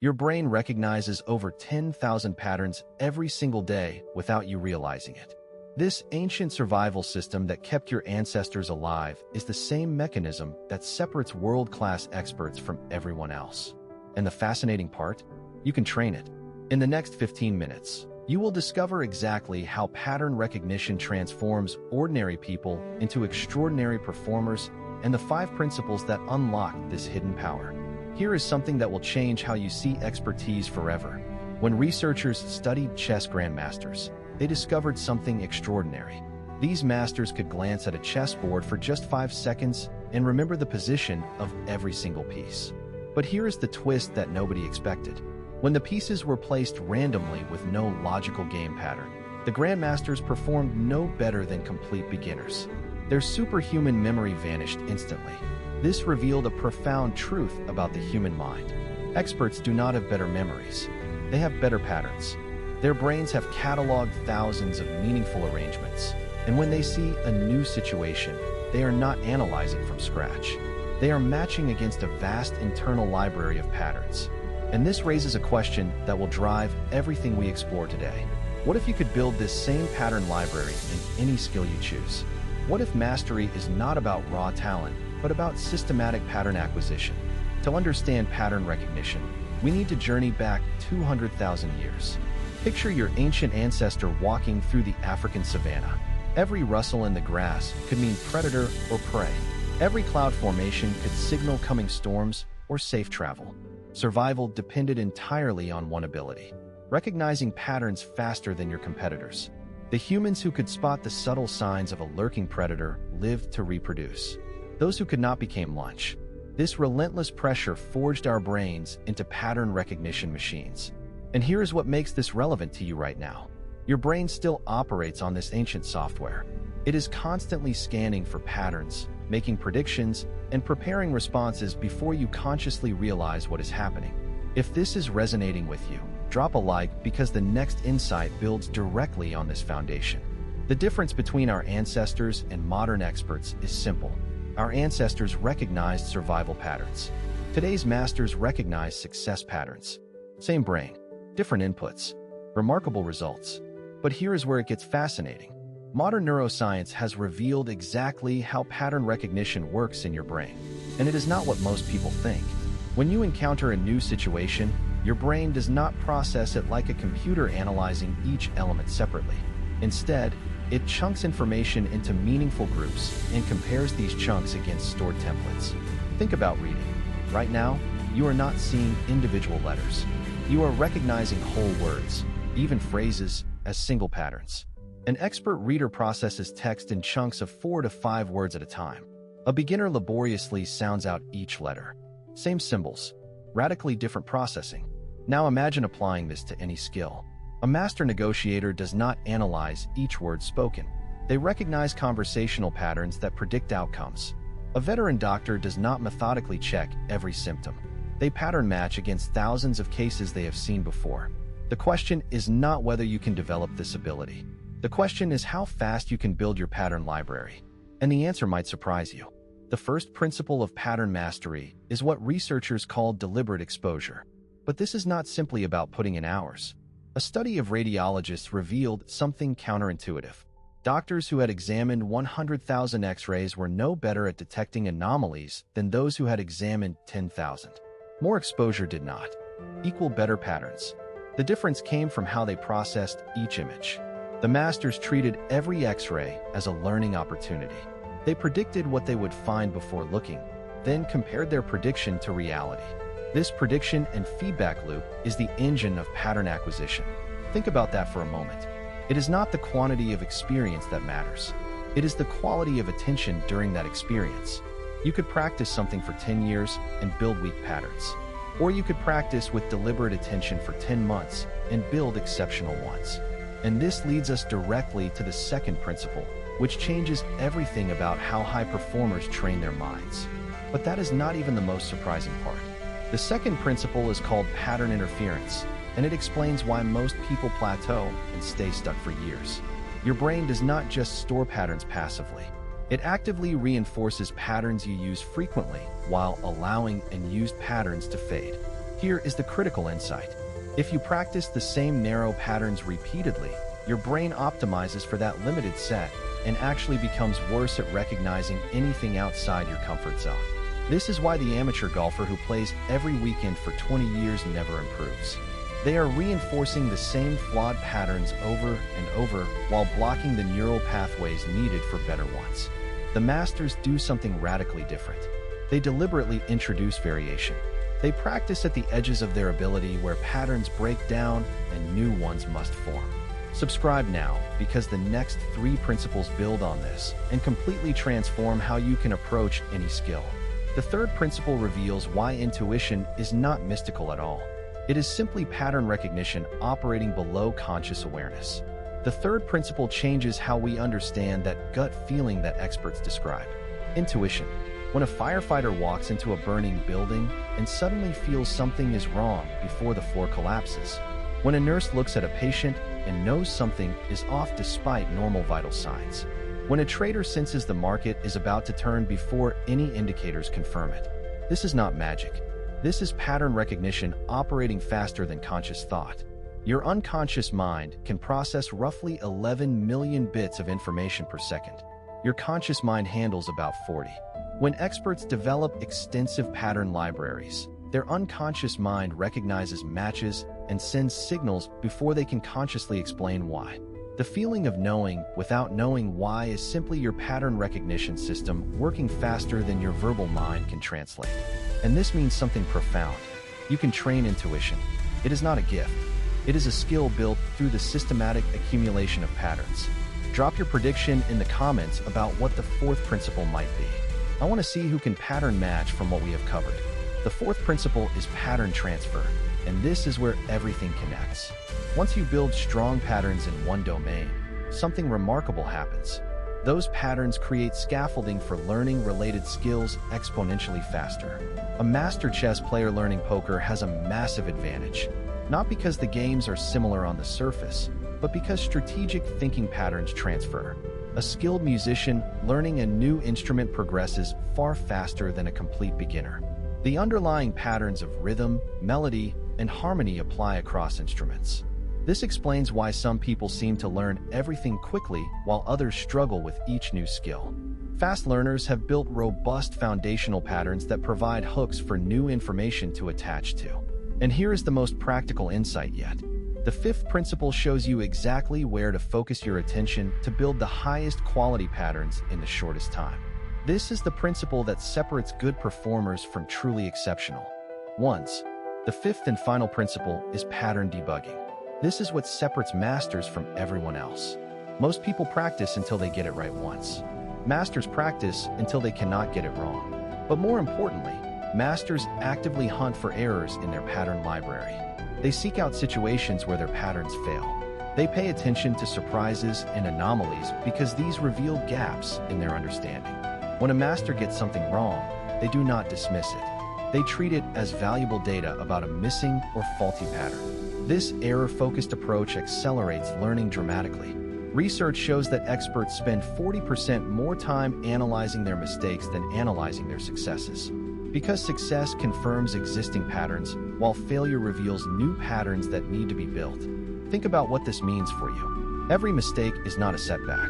Your brain recognizes over 10,000 patterns every single day without you realizing it. This ancient survival system that kept your ancestors alive is the same mechanism that separates world-class experts from everyone else. And the fascinating part? You can train it. In the next 15 minutes, you will discover exactly how pattern recognition transforms ordinary people into extraordinary performers and the 5 principles that unlock this hidden power. Here is something that will change how you see expertise forever. When researchers studied chess grandmasters, they discovered something extraordinary. These masters could glance at a chessboard for just 5 seconds and remember the position of every single piece. But here is the twist that nobody expected. When the pieces were placed randomly with no logical game pattern, the grandmasters performed no better than complete beginners. Their superhuman memory vanished instantly. This revealed a profound truth about the human mind. Experts do not have better memories. They have better patterns. Their brains have cataloged thousands of meaningful arrangements, and when they see a new situation, they are not analyzing from scratch. They are matching against a vast internal library of patterns. And this raises a question that will drive everything we explore today. What if you could build this same pattern library in any skill you choose? What if mastery is not about raw talent, but about systematic pattern acquisition? To understand pattern recognition, we need to journey back 200,000 years. Picture your ancient ancestor walking through the African savanna. Every rustle in the grass could mean predator or prey. Every cloud formation could signal coming storms or safe travel. Survival depended entirely on one ability: recognizing patterns faster than your competitors. The humans who could spot the subtle signs of a lurking predator lived to reproduce. Those who could not became lunch. This relentless pressure forged our brains into pattern recognition machines. And here is what makes this relevant to you right now. Your brain still operates on this ancient software. It is constantly scanning for patterns, making predictions, and preparing responses before you consciously realize what is happening. If this is resonating with you, drop a like because the next insight builds directly on this foundation. The difference between our ancestors and modern experts is simple. Our ancestors recognized survival patterns. Today's masters recognize success patterns. Same brain, different inputs, remarkable results. But here is where it gets fascinating. Modern neuroscience has revealed exactly how pattern recognition works in your brain. And it is not what most people think. When you encounter a new situation, your brain does not process it like a computer analyzing each element separately. Instead, it chunks information into meaningful groups and compares these chunks against stored templates. Think about reading. Right now, you are not seeing individual letters. You are recognizing whole words, even phrases, as single patterns. An expert reader processes text in chunks of 4 to 5 words at a time. A beginner laboriously sounds out each letter. Same symbols, radically different processing. Now imagine applying this to any skill. A master negotiator does not analyze each word spoken. They recognize conversational patterns that predict outcomes. A veteran doctor does not methodically check every symptom. They pattern match against thousands of cases they have seen before. The question is not whether you can develop this ability. The question is how fast you can build your pattern library. And the answer might surprise you. The first principle of pattern mastery is what researchers call deliberate exposure. But this is not simply about putting in hours. A study of radiologists revealed something counterintuitive. Doctors who had examined 100,000 X-rays were no better at detecting anomalies than those who had examined 10,000. More exposure did not equal better patterns. The difference came from how they processed each image. The masters treated every X-ray as a learning opportunity. They predicted what they would find before looking, then compared their prediction to reality. This prediction and feedback loop is the engine of pattern acquisition. Think about that for a moment. It is not the quantity of experience that matters. It is the quality of attention during that experience. You could practice something for 10 years and build weak patterns. Or you could practice with deliberate attention for 10 months and build exceptional ones. And this leads us directly to the second principle, which changes everything about how high performers train their minds. But that is not even the most surprising part. The second principle is called pattern interference, and it explains why most people plateau and stay stuck for years. Your brain does not just store patterns passively. It actively reinforces patterns you use frequently while allowing unused patterns to fade. Here is the critical insight. If you practice the same narrow patterns repeatedly, your brain optimizes for that limited set and actually becomes worse at recognizing anything outside your comfort zone. This is why the amateur golfer who plays every weekend for 20 years never improves. They are reinforcing the same flawed patterns over and over while blocking the neural pathways needed for better ones. The masters do something radically different. They deliberately introduce variation. They practice at the edges of their ability where patterns break down and new ones must form. Subscribe now, because the next 3 principles build on this and completely transform how you can approach any skill. The third principle reveals why intuition is not mystical at all. It is simply pattern recognition operating below conscious awareness. The third principle changes how we understand that gut feeling that experts describe. Intuition. When a firefighter walks into a burning building and suddenly feels something is wrong before the floor collapses. When a nurse looks at a patient and knows something is off despite normal vital signs. When a trader senses the market is about to turn before any indicators confirm it. This is not magic. This is pattern recognition operating faster than conscious thought. Your unconscious mind can process roughly 11 million bits of information per second. Your conscious mind handles about 40. When experts develop extensive pattern libraries, their unconscious mind recognizes matches and sends signals before they can consciously explain why. The feeling of knowing without knowing why is simply your pattern recognition system working faster than your verbal mind can translate. And this means something profound. You can train intuition. It is not a gift. It is a skill built through the systematic accumulation of patterns. Drop your prediction in the comments about what the fourth principle might be. I want to see who can pattern match from what we have covered. The fourth principle is pattern transfer, and this is where everything connects. Once you build strong patterns in one domain, something remarkable happens. Those patterns create scaffolding for learning related skills exponentially faster. A master chess player learning poker has a massive advantage, not because the games are similar on the surface, but because strategic thinking patterns transfer. A skilled musician learning a new instrument progresses far faster than a complete beginner. The underlying patterns of rhythm, melody, and harmony apply across instruments. This explains why some people seem to learn everything quickly while others struggle with each new skill. Fast learners have built robust foundational patterns that provide hooks for new information to attach to. And here is the most practical insight yet. The fifth principle shows you exactly where to focus your attention to build the highest quality patterns in the shortest time. This is the principle that separates good performers from truly exceptional ones. The fifth and final principle is pattern debugging. This is what separates masters from everyone else. Most people practice until they get it right once. Masters practice until they cannot get it wrong. But more importantly, masters actively hunt for errors in their pattern library. They seek out situations where their patterns fail. They pay attention to surprises and anomalies because these reveal gaps in their understanding. When a master gets something wrong, they do not dismiss it. They treat it as valuable data about a missing or faulty pattern. This error-focused approach accelerates learning dramatically. Research shows that experts spend 40% more time analyzing their mistakes than analyzing their successes. Because success confirms existing patterns, while failure reveals new patterns that need to be built. Think about what this means for you. Every mistake is not a setback.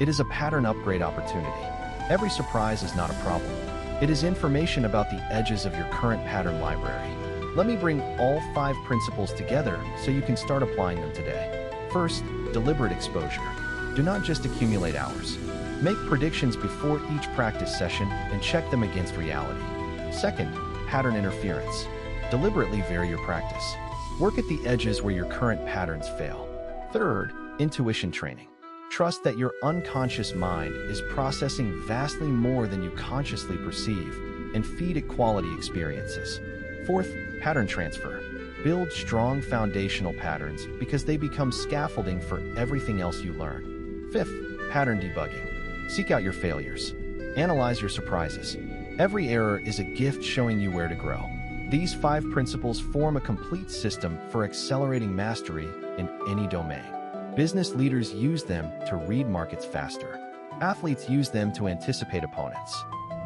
It is a pattern upgrade opportunity. Every surprise is not a problem. It is information about the edges of your current pattern library. Let me bring all 5 principles together so you can start applying them today. First, deliberate exposure. Do not just accumulate hours. Make predictions before each practice session and check them against reality. Second, pattern interference. Deliberately vary your practice. Work at the edges where your current patterns fail. Third, intuition training. Trust that your unconscious mind is processing vastly more than you consciously perceive, and feed it quality experiences. Fourth, pattern transfer. Build strong foundational patterns because they become scaffolding for everything else you learn. Fifth, pattern debugging. Seek out your failures. Analyze your surprises. Every error is a gift showing you where to grow. These 5 principles form a complete system for accelerating mastery in any domain. Business leaders use them to read markets faster. Athletes use them to anticipate opponents.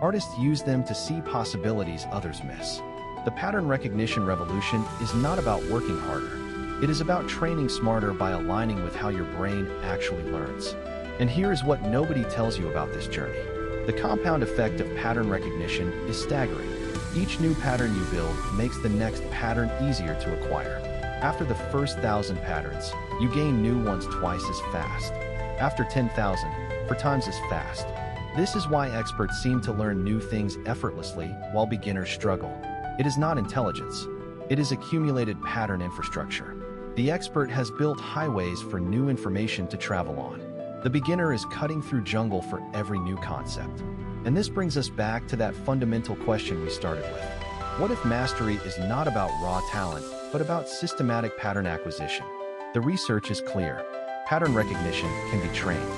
Artists use them to see possibilities others miss. The pattern recognition revolution is not about working harder. It is about training smarter by aligning with how your brain actually learns. And here is what nobody tells you about this journey. The compound effect of pattern recognition is staggering. Each new pattern you build makes the next pattern easier to acquire. After the first 1,000 patterns, you gain new ones twice as fast. After 10,000, 4 times as fast. This is why experts seem to learn new things effortlessly while beginners struggle. It is not intelligence. It is accumulated pattern infrastructure. The expert has built highways for new information to travel on. The beginner is cutting through jungle for every new concept. And this brings us back to that fundamental question we started with. What if mastery is not about raw talent, but about systematic pattern acquisition? The research is clear. Pattern recognition can be trained.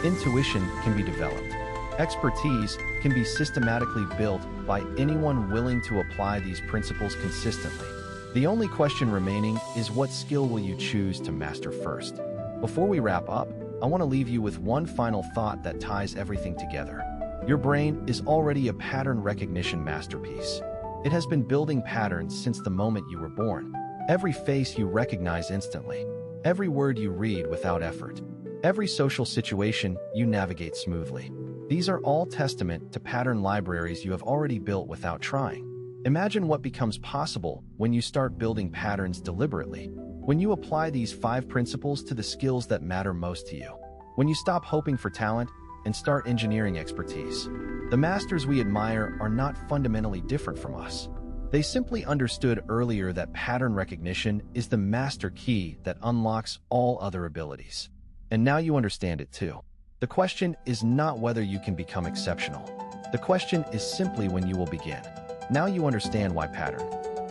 Intuition can be developed. Expertise can be systematically built by anyone willing to apply these principles consistently. The only question remaining is, what skill will you choose to master first? Before we wrap up, I want to leave you with one final thought that ties everything together. Your brain is already a pattern recognition masterpiece. It has been building patterns since the moment you were born. Every face you recognize instantly. Every word you read without effort. Every social situation you navigate smoothly. These are all testament to pattern libraries you have already built without trying. Imagine what becomes possible when you start building patterns deliberately. When you apply these 5 principles to the skills that matter most to you. When you stop hoping for talent and start engineering expertise. The masters we admire are not fundamentally different from us. They simply understood earlier that pattern recognition is the master key that unlocks all other abilities. And now you understand it too. The question is not whether you can become exceptional. The question is simply when you will begin. Now you understand why pattern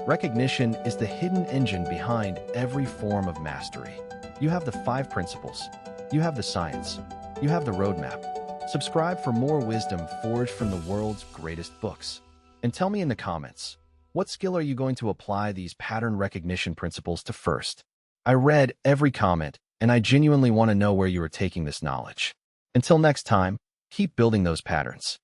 recognition is the hidden engine behind every form of mastery. You have the 5 principles. You have the science. You have the roadmap. Subscribe for more wisdom forged from the world's greatest books. And tell me in the comments, what skill are you going to apply these pattern recognition principles to first? I read every comment, and I genuinely want to know where you are taking this knowledge. Until next time, keep building those patterns.